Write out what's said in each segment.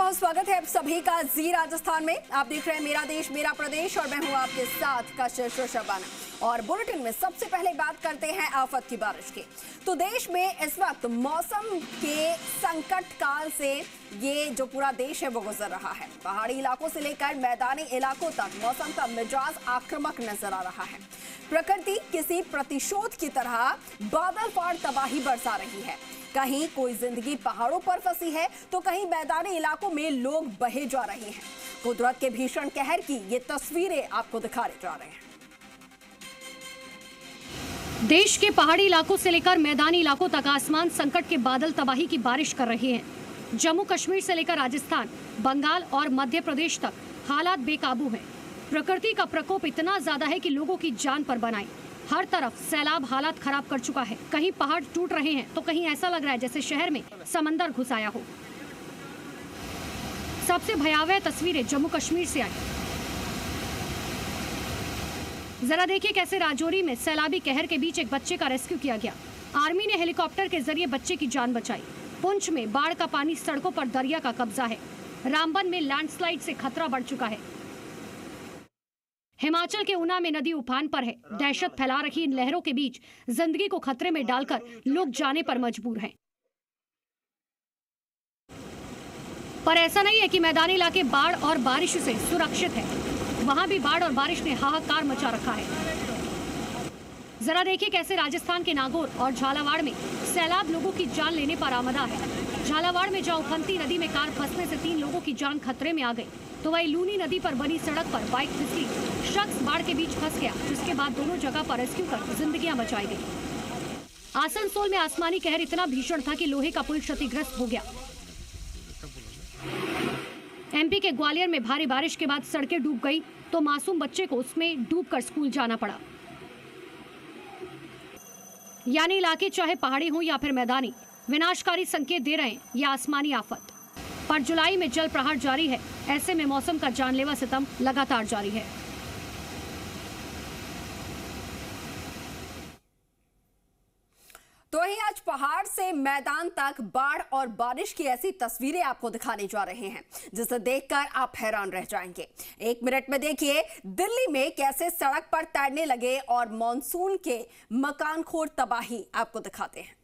बहुत स्वागत है आप सभी का जी राजस्थान में। आप देख रहे हैं मेरा देश मेरा प्रदेश और मैं हूं आपके साथ कशिश शबाना। और बुलेटिन में सबसे पहले बात करते हैं आफत की बारिश की। तो देश में इस वक्त मौसम के संकट काल से ये जो पूरा देश है वो गुजर रहा है। पहाड़ी इलाकों से लेकर मैदानी इलाकों तक मौसम का मिजाज आक्रामक नजर आ रहा है। प्रकृति किसी प्रतिशोध की तरह बादल फाड़ तबाही बरसा रही है। कहीं कोई जिंदगी पहाड़ों पर फंसी है तो कहीं मैदानी इलाकों में लोग बहे जा रहे हैं। कुदरत के भीषण कहर की ये तस्वीरें आपको दिखाने जा रहे हैं। देश के पहाड़ी इलाकों से लेकर मैदानी इलाकों तक आसमान संकट के बादल तबाही की बारिश कर रहे हैं। जम्मू कश्मीर से लेकर राजस्थान, बंगाल और मध्य प्रदेश तक हालात बेकाबू हैं। प्रकृति का प्रकोप इतना ज्यादा है कि लोगों की जान पर बनाई। हर तरफ सैलाब हालात खराब कर चुका है। कहीं पहाड़ टूट रहे हैं तो कहीं ऐसा लग रहा है जैसे शहर में समंदर घुस आया हो। सबसे भयावह तस्वीरें जम्मू कश्मीर से आई। जरा देखिए कैसे राजौरी में सैलाबी कहर के बीच एक बच्चे का रेस्क्यू किया गया। आर्मी ने हेलीकॉप्टर के जरिए बच्चे की जान बचाई। पुंछ में बाढ़ का पानी सड़कों पर दरिया का कब्जा है। रामबन में लैंडस्लाइड से खतरा बढ़ चुका है। हिमाचल के ऊना में नदी उफान पर है। दहशत फैला रही इन लहरों के बीच जिंदगी को खतरे में डालकर लोग जाने पर मजबूर हैं। पर ऐसा नहीं है कि मैदानी इलाके बाढ़ और बारिश से सुरक्षित है। वहां भी बाढ़ और बारिश ने हाहाकार मचा रखा है। जरा देखिए कैसे राजस्थान के नागौर और झालावाड़ में सैलाब लोगों की जान लेने पर आमदा है। झालावाड़ में जहां उफनती नदी में कार फंसने से 3 लोगों की जान खतरे में आ गई, तो वही लूनी नदी पर बनी सड़क पर बाइक फिसली, शख्स बाढ़ के बीच फंस गया, जिसके बाद दोनों जगह पर रेस्क्यू कर जिंदगियां बचाई गई। आसनसोल में आसमानी कहर इतना भीषण था कि लोहे का पुल क्षतिग्रस्त हो गया। एमपी के ग्वालियर में भारी बारिश के बाद सड़कें डूब गई तो मासूम बच्चे को उसमें डूबकर स्कूल जाना पड़ा। यानी इलाके चाहे पहाड़ी हो या फिर मैदानी, विनाशकारी संकेत दे रहे हैं ये आसमानी आफत। पर जुलाई में जल प्रहार जारी है। ऐसे में मौसम का जानलेवा सितम लगातार जारी है। तो ही आज पहाड़ से मैदान तक बाढ़ और बारिश की ऐसी तस्वीरें आपको दिखाने जा रहे हैं जिसे देखकर आप हैरान रह जाएंगे। 1 मिनट में देखिए दिल्ली में कैसे सड़क पर तैरने लगे और मॉनसून के मकानखोर तबाही आपको दिखाते हैं।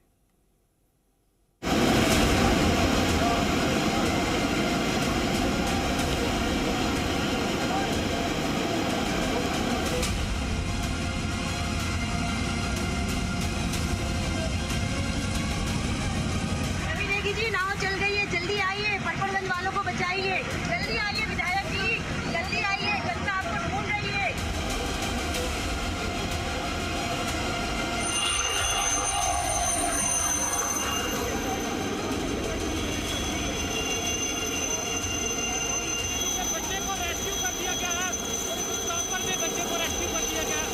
नाव चल गई है, जल्दी आइए, पटपड़गंज वालों को बचाइए, जल्दी आइए विधायक जी, जल्दी आइए, जनता आपको ढूंढ रही है। बच्चे को रेस्क्यू कर दिया गया है। प्रॉपर में बच्चे को रेस्क्यू कर दिया गया है।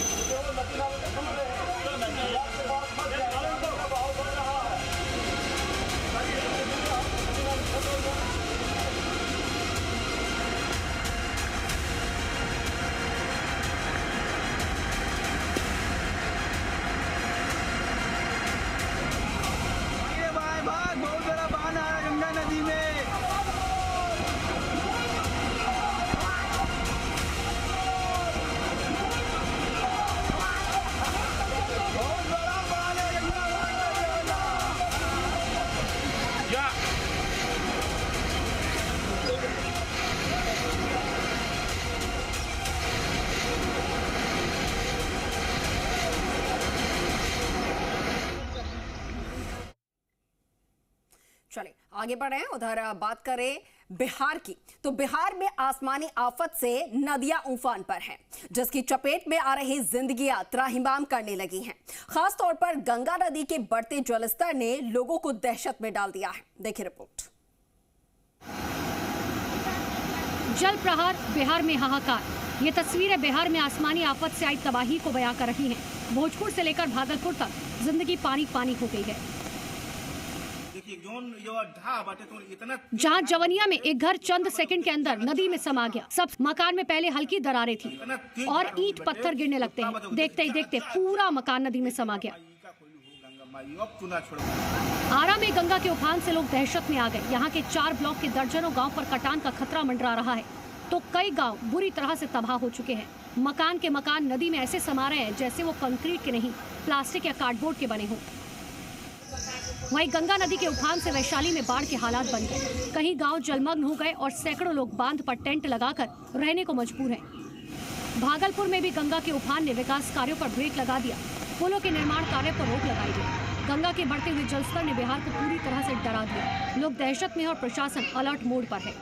चलिए आगे बढ़े। उधर बात करें बिहार की, तो बिहार में आसमानी आफत से नदियां उफान पर हैं, जिसकी चपेट में आ रही जिंदगियां त्राहिमाम करने लगी हैं। खास तौर पर गंगा नदी के बढ़ते जलस्तर ने लोगों को दहशत में डाल दिया है। देखिए रिपोर्ट। जल प्रहार, बिहार में हाहाकार। ये तस्वीरें बिहार में आसमानी आफत से आई तबाही को बयां कर रही हैं। भोजपुर से लेकर भागलपुर तक जिंदगी पानी पानी हो गई है। जहां जवनिया में एक घर चंद सेकंड के अंदर नदी में समा गया। सब मकान में पहले हल्की दरारें थी और ईंट पत्थर गिरने लगते हैं। देखते ही देखते पूरा मकान नदी में समा गया। आरा में गंगा के उफान से लोग दहशत में आ गए। यहाँ के 4 ब्लॉक के दर्जनों गांव पर कटान का खतरा मंडरा रहा है, तो कई गांव बुरी तरह से तबाह हो चुके हैं। मकान के मकान नदी में ऐसे समा रहे हैं जैसे वो कंक्रीट के नहीं, प्लास्टिक या कार्डबोर्ड के बने हों। वहीं गंगा नदी के उफान से वैशाली में बाढ़ के हालात बन गए। कहीं गांव जलमग्न हो गए और सैकड़ों लोग बांध पर टेंट लगाकर रहने को मजबूर हैं। भागलपुर में भी गंगा के उफान ने विकास कार्यों पर ब्रेक लगा दिया। पुलों के निर्माण कार्य पर रोक लगाई गई। गंगा के बढ़ते हुए जलस्तर ने बिहार को पूरी तरह से डरा दिया। लोग दहशत में और प्रशासन अलर्ट मोड पर है।